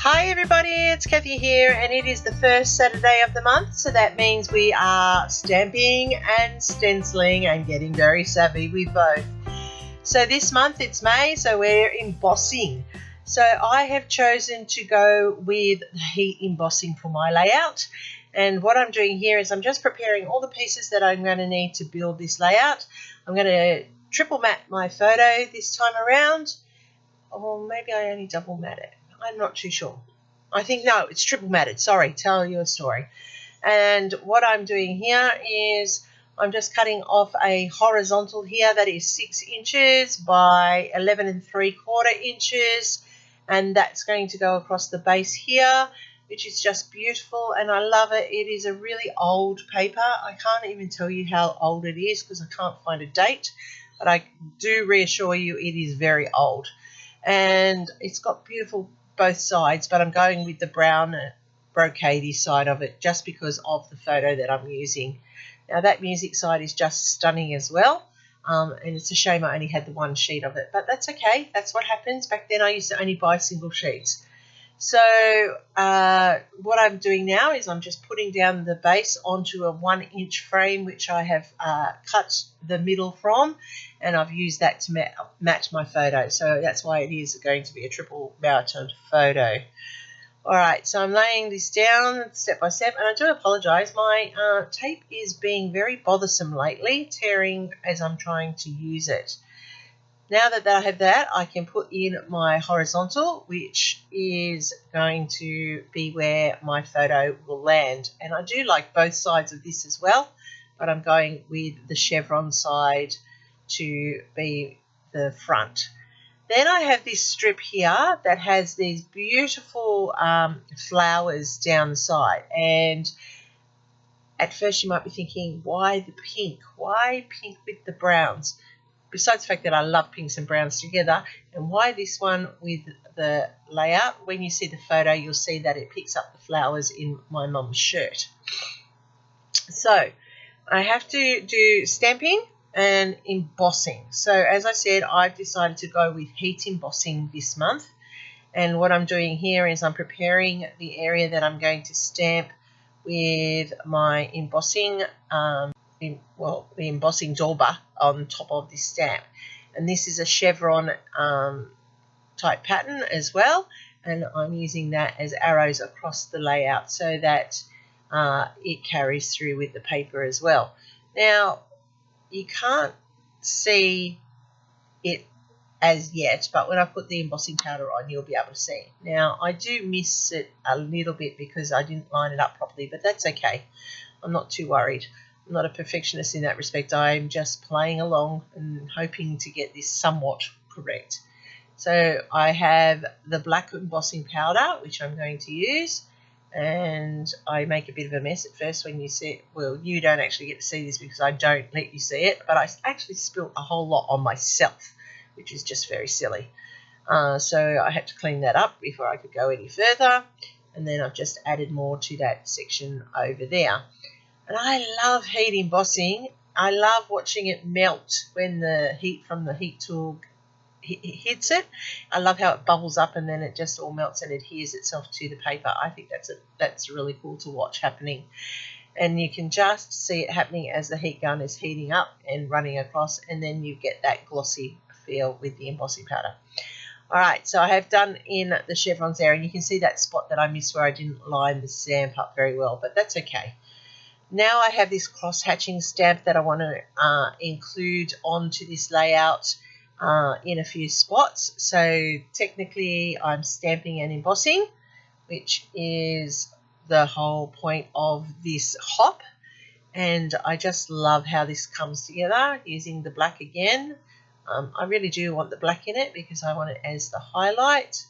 Hi everybody, it's Kathy here, and it is the first Saturday of the month, so that means we are stamping and stenciling and getting very savvy with both. So this month it's May, so we're embossing. So I have chosen to go with heat embossing for my layout, and what I'm doing here is I'm just preparing all the pieces that I'm going to need to build this layout. I'm going to triple matte my photo this time around, or maybe I only double matte it. I'm not too sure. I think, no, it's triple matted. Sorry, tell you a story. And what I'm doing here is I'm just cutting off a horizontal here that is 6 inches by 11 3/4 inches. And that's going to go across the base here, which is just beautiful. And I love it. It is a really old paper. I can't even tell you how old it is because I can't find a date. But I do reassure you it is very old. And it's got beautiful both sides, but I'm going with the brown brocadey side of it just because of the photo that I'm using. Now that music side is just stunning as well, and it's a shame I only had the one sheet of it, but that's okay. That's what happens. Back then I used to only buy single sheets. So what I'm doing now is I'm just putting down the base onto a 1-inch frame which I have cut the middle from, and I've used that to match my photo. So that's why it is going to be a triple mounted photo. Alright, so I'm laying this down step by step, and I do apologise, my tape is being very bothersome lately, tearing as I'm trying to use it. Now that I have that, I can put in my horizontal, which is going to be where my photo will land. And I do like both sides of this as well, but I'm going with the chevron side to be the front. Then I have this strip here that has these beautiful flowers down the side. And at first you might be thinking, why the pink? Why pink with the browns? Besides the fact that I love pinks and browns together, and why this one with the layout, when you see the photo you'll see that it picks up the flowers in my mum's shirt. So I have to do stamping and embossing. So as I said, I've decided to go with heat embossing this month, and what I'm doing here is I'm preparing the area that I'm going to stamp with my embossing the embossing dauber on top of this stamp, and this is a chevron type pattern as well, and I'm using that as arrows across the layout so that it carries through with the paper as well. Now you can't see it as yet, but when I put the embossing powder on you'll be able to see. Now I do miss it a little bit because I didn't line it up properly, but that's okay. I'm not too worried. I'm not a perfectionist in that respect. I'm just playing along and hoping to get this somewhat correct. So I have the black embossing powder, which I'm going to use, and I make a bit of a mess at first when you see it. Well, you don't actually get to see this because I don't let you see it, but I actually spilt a whole lot on myself, which is just very silly. So I had to clean that up before I could go any further, and then I've just added more to that section over there. And I love heat embossing. I love watching it melt when the heat from the heat tool hits it. I love how it bubbles up and then it just all melts and adheres itself to the paper. I think that's really cool to watch happening. And you can just see it happening as the heat gun is heating up and running across, and then you get that glossy feel with the embossing powder. Alright, so I have done in the chevrons there, and you can see that spot that I missed where I didn't line the stamp up very well, but that's okay. Now I have this cross-hatching stamp that I want to include onto this layout in a few spots. So technically I'm stamping and embossing, which is the whole point of this hop. And I just love how this comes together using the black again. I really do want the black in it because I want it as the highlight.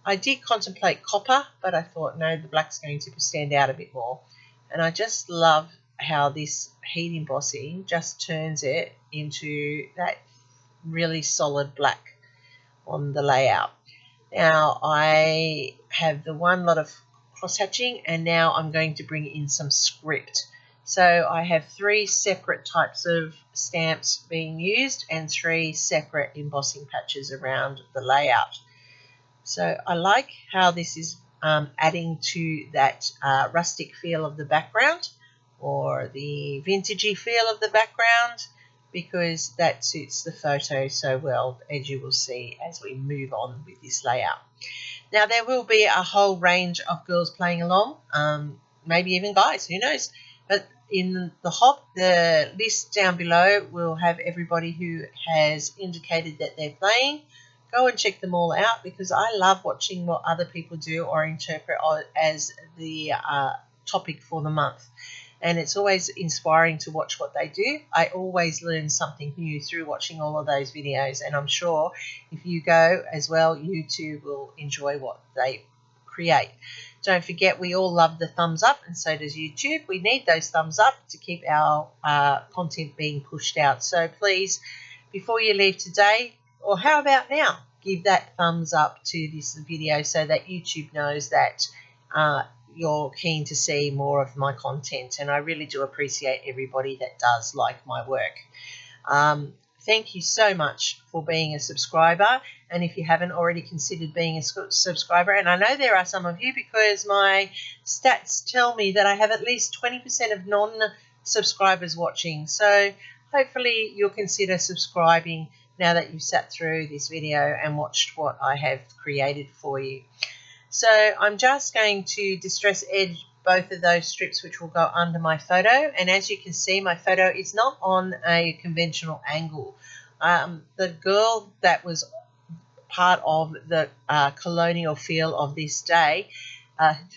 I did contemplate copper, but I thought no, the black's going to stand out a bit more. And I just love how this heat embossing just turns it into that really solid black on the layout. Now I have the one lot of cross hatching, and now I'm going to bring in some script. So I have 3 separate types of stamps being used and 3 separate embossing patches around the layout. So I like how this is adding to that rustic feel of the background or the vintagey feel of the background, because that suits the photo so well, as you will see as we move on with this layout. Now, there will be a whole range of girls playing along, maybe even guys, who knows. But in the list down below will have everybody who has indicated that they're playing. Go and check them all out, because I love watching what other people do or interpret as the topic for the month. And it's always inspiring to watch what they do. I always learn something new through watching all of those videos, and I'm sure if you go as well, you too will enjoy what they create. Don't forget, we all love the thumbs up, and so does YouTube. We need those thumbs up to keep our content being pushed out. So please, before you leave today, or how about now, give that thumbs up to this video so that YouTube knows that you're keen to see more of my content, and I really do appreciate everybody that does like my work. Thank you so much for being a subscriber, and if you haven't already considered being a subscriber, and I know there are some of you because my stats tell me that I have at least 20% of non-subscribers watching, so hopefully you'll consider subscribing now that you've sat through this video and watched what I have created for you. So I'm just going to distress edge both of those strips, which will go under my photo. And as you can see, my photo is not on a conventional angle. The girl that was part of the colonial feel of this day,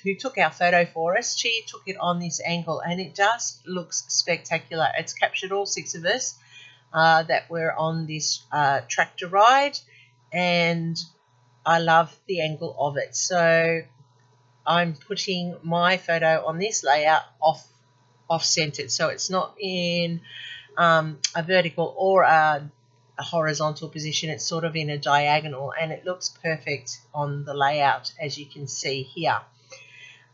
who took our photo for us, she took it on this angle, and it just looks spectacular. It's captured all 6 of us that were on this tractor ride, and I love the angle of it. So I'm putting my photo on this layout off-centered, so it's not in a vertical or a horizontal position. It's sort of in a diagonal, and it looks perfect on the layout, as you can see here.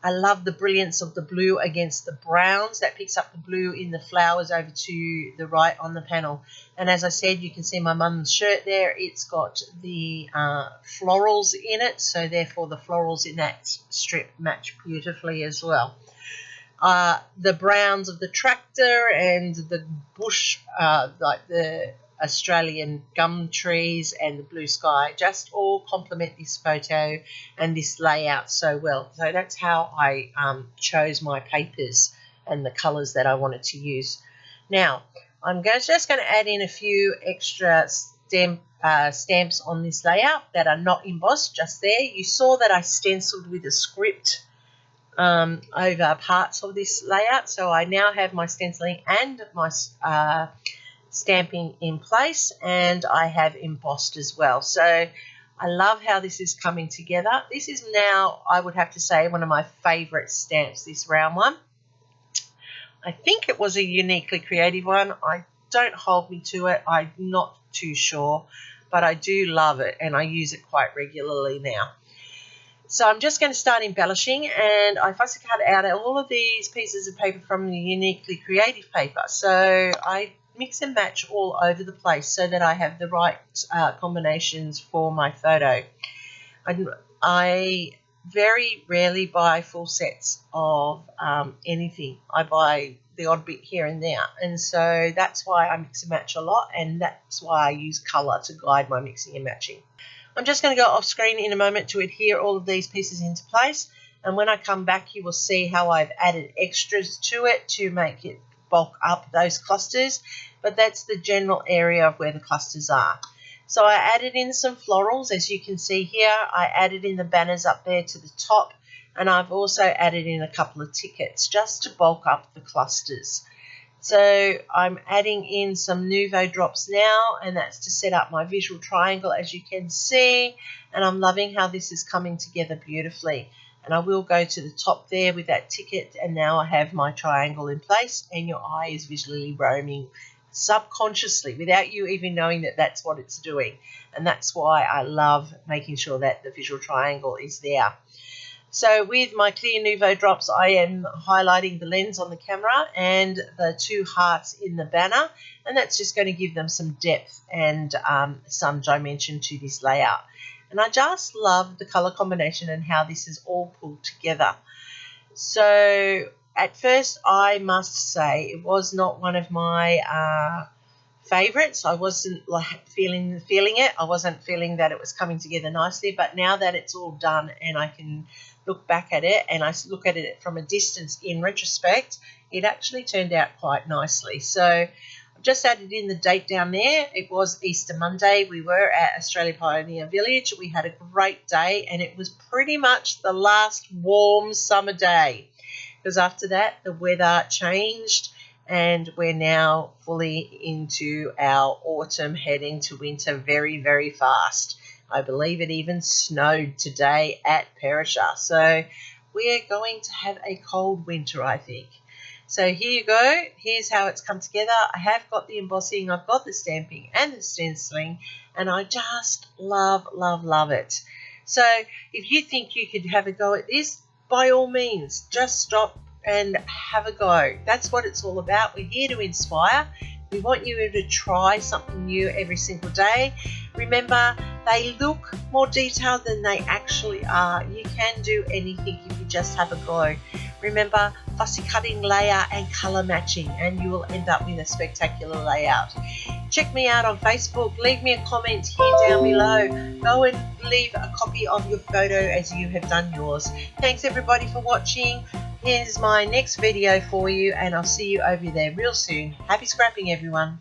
I love the brilliance of the blue against the browns. That picks up the blue in the flowers over to the right on the panel. And as I said, you can see my mum's shirt there. It's got the florals in it, so therefore the florals in that strip match beautifully as well. The browns of the tractor and the bush, like the Australian gum trees and the blue sky, just all complement this photo and this layout so well. So that's how I chose my papers and the colours that I wanted to use. Now I'm just going to add in a few extra stamps on this layout that are not embossed just there. You saw that I stenciled with a script over parts of this layout, so I now have my stenciling and my stamping in place, and I have embossed as well. So I love how this is coming together. This is now, I would have to say, one of my favourite stamps, this round one. I think it was a uniquely creative one. Don't hold me to it, I'm not too sure, but I do love it and I use it quite regularly now. So I'm just going to start embellishing, and I fussy cut out all of these pieces of paper from the uniquely creative paper. So I mix and match all over the place so that I have the right combinations for my photo. I very rarely buy full sets of anything. I buy the odd bit here and there, and so that's why I mix and match a lot, and that's why I use colour to guide my mixing and matching. I'm just going to go off screen in a moment to adhere all of these pieces into place, and when I come back you will see how I've added extras to it to make it bulk up those clusters, but that's the general area of where the clusters are. So I added in some florals, as you can see here. I added in the banners up there to the top, and I've also added in a couple of tickets just to bulk up the clusters. So I'm adding in some Nuvo drops now, and that's to set up my visual triangle, as you can see, and I'm loving how this is coming together beautifully. And I will go to the top there with that ticket, and now I have my triangle in place, and your eye is visually roaming subconsciously without you even knowing that that's what it's doing. And that's why I love making sure that the visual triangle is there. So with my clear Nuvo drops, I am highlighting the lens on the camera and the 2 hearts in the banner, and that's just going to give them some depth and some dimension to this layout. and I just love the colour combination and how this is all pulled together. So at first, I must say it was not one of my favorites. I wasn't like feeling it. I wasn't feeling that it was coming together nicely, but now that it's all done and I can look back at it and I look at it from a distance in retrospect, it actually turned out quite nicely. So I've just added in the date down there. It was Easter Monday. We were at Australia Pioneer Village. We had a great day, and it was pretty much the last warm summer day, because after that the weather changed and we're now fully into our autumn, heading to winter very, very fast. I believe it even snowed today at Perisher. So we're going to have a cold winter, I think. So here you go. Here's how it's come together. I have got the embossing, I've got the stamping and the stenciling, and I just love, love, love it. So if you think you could have a go at this, by all means, just stop and have a go. That's what it's all about. We're here to inspire. We want you to try something new every single day. Remember, they look more detailed than they actually are. You can do anything if you just have a go. Remember, fussy cutting, layer and colour matching, and you will end up with a spectacular layout. Check me out on Facebook. Leave me a comment here down below. Go and leave a copy of your photo as you have done yours. Thanks everybody for watching. Here's my next video for you, and I'll see you over there real soon. Happy scrapping, everyone.